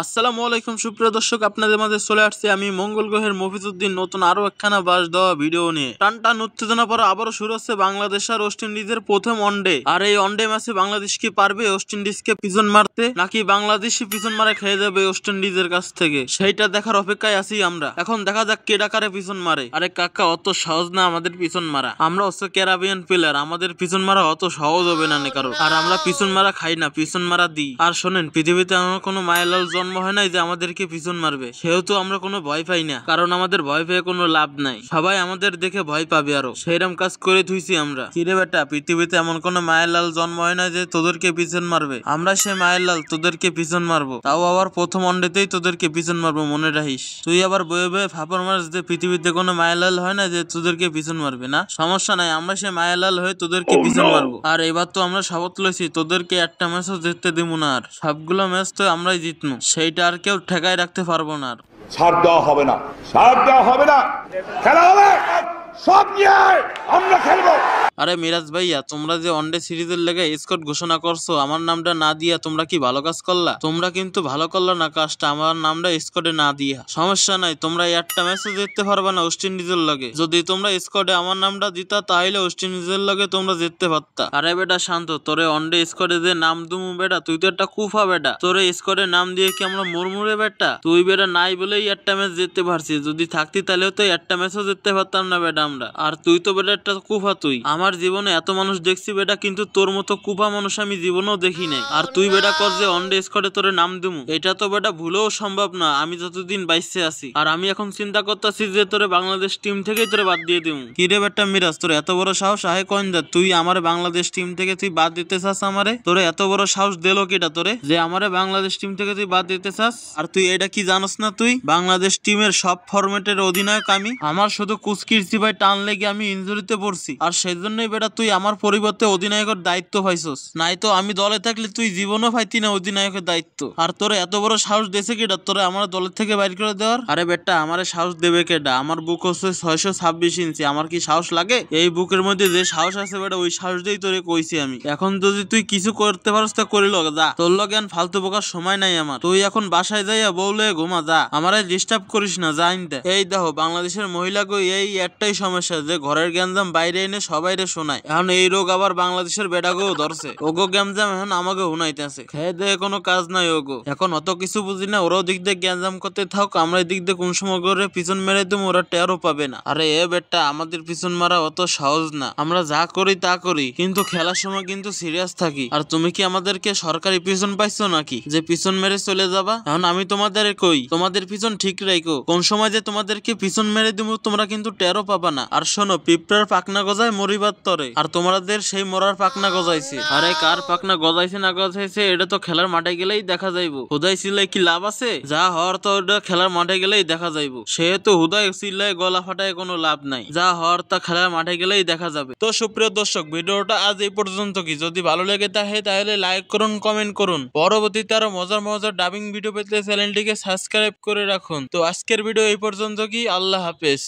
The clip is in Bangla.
আসসালামু আলাইকুম সুপ্রিয় দর্শক, আপনাদের মাঝে চলে আসছে আমি মঙ্গল গ্রহের মফিজউদ্দিন নতুন আরো একখানা বাস দেওয়া ভিডিও নিয়ে। টান টান উত্তেজনা পর আবারও শুরু হচ্ছে বাংলাদেশ আর ওয়েস্ট ইন্ডিজের প্রথম ওয়ানডে। আর এই ওয়ানডে ম্যাচে বাংলাদেশ কি পারবে ওয়েস্ট ইন্ডিজকে পিছন মারতে, নাকি বাংলাদেশই পিছন মারা খেয়ে যাবে ওয়েস্ট ইন্ডিজের কাছ থেকে, সেইটা দেখার অপেক্ষায় আছি আমরা। এখন দেখা যাক কে ডাকারে পিছন মারে। আরে কাকা, অত সহজ না আমাদের পিছন মারা। আমরা হচ্ছে ক্যারাবিয়ান প্লেয়ার, আমাদের পিছন মারা অত সহজ হবে না কারো। আর আমরা পিছন মারা খাই না, পিছন মারা দিই। আর শোনেন, পৃথিবীতে আমার কোনো মায়ালাল জন্ম হয় নাই যে আমাদেরকে পিছন মারবে, সেহেতু আমরা কোনো ভয় পাই না, কারণ আমাদের ভয় পেয়ে কোনো লাভ নাই। সবাই আমাদের দেখে ভয় পাবে, আরো সেইরকম কাজ করে থুইছি আমরা। কিরে বেটা, পৃথিবীতে এমন কোনো মায়ালাল জন্ম হয় না যে তোদেরকে পিছন মারবে। আমরা সে মায়ালাল, তোদেরকে পিছন মারবো, তাও আবার প্রথম ওয়ানডেতেই তোদেরকে পিছন মারবো, মনে রাখিস। তুই আবার বয়ে বয়ে ফাপড় মারস যে পৃথিবীতে কোনো মায়ালাল হয় না যে তোদেরকে পিছন মারবে। না, সমস্যা নাই, আমরা সে মায়ালাল হয়ে তোদেরকে পিছন মারবো। আর এবার তো আমরা শপথ লইছি তোদেরকে একটা ম্যাচও জিততে দিব না, আর সবগুলো ম্যাচ তো আমরাই জিতবো, সেইটা আর কেউ ঠেকায় রাখতে পারবো না। আর ছাড় দেওয়া হবে না, ছাড় দেওয়া হবে না, খেলা হবে, সব নিয়ে আমরা খেলবো। আরে মিরাজ ভাইয়া, তোমরা যে ওয়ানডে সিরিজের লেগে স্কট ঘোষণা করছো, আমার নামটা না দিয়া তোমরা কি ভালো কাজ করলা? তোমরা কিন্তু ভালো করলা না কাজটা, আমার নামটা স্কটে না দিয়া। সমস্যা নাই, তোমরা একটা ম্যাচও জিততে পারবা না ওয়েস্ট ইন্ডিজের লগে। যদি তোমরা স্কটে আমার নামটা দিতা তাহলে ওয়েস্ট ইন্ডিজের লগে তোমরা জিততে পারতা। আরে বেটা শান্ত, তোরে ওয়ানডে স্কটে যে নাম দুমু বেটা, তুই তো একটা কুফা বেটা। তোরে স্কটে নাম দিয়ে কি আমরা মুরমুরে বেটা? তুই বেটা নাই বলেই একটা ম্যাচ জিততে পারছি, যদি থাকতি তাহলেও তো একটা ম্যাচও জিততে পারতাম না বেটা আমরা। আর তুই তো বেটা একটা কুফা। তুই আমার জীবনে এত মানুষ দেখছি বেটা, কিন্তু তোর মতো কুপা মানুষ আমি জীবনেও দেখি নাই। আর তুই বেটা কর যে ওয়ানডে স্কোয়াডে তোরে নাম দিমু, এটা তো বেটা ভুলেও সম্ভব না আমি যতদিন বাইসে আছি। আর আমি এখন চিন্তা করতেছি যে তোরে বাংলাদেশ টিম থেকেই তোরে বাদ দিয়ে দিমু। কি রে বেটা মিরাজ, তোর এত বড় সাহস আহে কইন দা, তুই আমার বাংলাদেশ টিম থেকে তুই বাদ দিতে চাস আমারে? তোরে এত বড় সাহস দিলো কিটা তোরে যে আমারে বাংলাদেশ টিম থেকে তুই বাদ দিতে চাস? আর তুই এটা কি জানোস না, তুই বাংলাদেশ টিমের সব ফরম্যাটের অধিনায়ক আমি। আমার শুধু কুচকিরছি ভাই টান লেগে আমি ইনজুরিতে পড়ছি, আর সেই জন্যই বেটা তুই আমার পরিবর্তে অধিনায়কের দায়িত্ব পাইছস। নাই তো আমি দলে থাকলে তুই জীবনও পাইতি না অধিনায়কের দায়িত্ব। আর তোরে এত বড় সাহস দেশে কেডা তোরে আমার দলের থেকে বাইর করে দেওয়ার? আরে বেটা, আমারে সাহস দেবে কেডা? আমার বুক হচ্ছে 626 ইঞ্চি, আমার কি সাহস লাগে? এই বুকের মধ্যে যে সাহস আছে বেটা, ওই সাহস দিয়েই তোরে কইছি আমি। এখন যদি তুই কিছু করতে পারস তা করে লগ যা, তোর লগে ফালতু বোকার সময় নাই আমার। তুই এখন বাসায় যাইয়া বউলে ঘুমা যা, আমারে ডিস্টার্ব করিস না, যা ইনতে। এই দেখো, বাংলাদেশের মহিলাকে এই একটাই সমস্যা যে ঘরের গ্যাঞ্জাম বাইরে এনে সবাইরে শোনায়। এখন এই রোগ আবার বাংলাদেশের বেটাকেও ধরছে, ওগো গ্যাঞ্জাম এখন আমাকে হুনাইতেছে। খেয়ে দেয়ে কোনো কাজ নাই ওগো। এখন অত কিছু বুঝি না, ওরাও দিক দিয়ে গ্যাঞ্জাম করতে থাক, আমরা দিক দিয়ে কোন সময় করে পিছন মেরে দেবো, ওরা টেরও পাবে না। আরে এ বেটা, আমাদের পিছন মারা অত সহজ না, আমরা যা করি তা করি, কিন্তু খেলার সময় কিন্তু সিরিয়াস থাকি। আর তুমি কি আমাদেরকে সরকারি পিছন পাইছো নাকি যে পিছন মেরে চলে যাবা? এখন আমি তোমাদের কই, তোমাদের পিছন ঠিক রাখো, কোন সময় যে তোমাদেরকে পিছন মেরে দিব তোমরা কিন্তু টেরও পাবা না। আর শোনো, পিঁপড়ার পাকনা গজায় মরিবার তরে, আর তোমাদের সেই মরার পাকনা গজাইছে। আরে কার পাকনা গজাইছে না গজাইছে এটা তো খেলার মাঠে গেলেই দেখা যাইবো। হুদাই সিলাই কি লাভ আছে? যা হওয়ার তো ওটা খেলার মাঠে গেলেই দেখা যাইবো। সেহেতু হুদাই সিলাই গলা ফাটায় কোনো লাভ নাই, যা হওয়ার তা খেলার মাঠে গেলেই দেখা যাবে। তো সুপ্রিয় দর্শক, ভিডিওটা আজ এই পর্যন্ত। কি যদি ভালো লেগে থাকে তাহলে লাইক করুন, কমেন্ট করুন। পরবর্তীতে আরো মজার মজার ডাবিং ভিডিও পেতে চ্যানেলটিকে সাবস্ক্রাইব করে রাখুন। তো আজকের ভিডিও এই পর্যন্ত। কি আল্লাহ হাফেজ।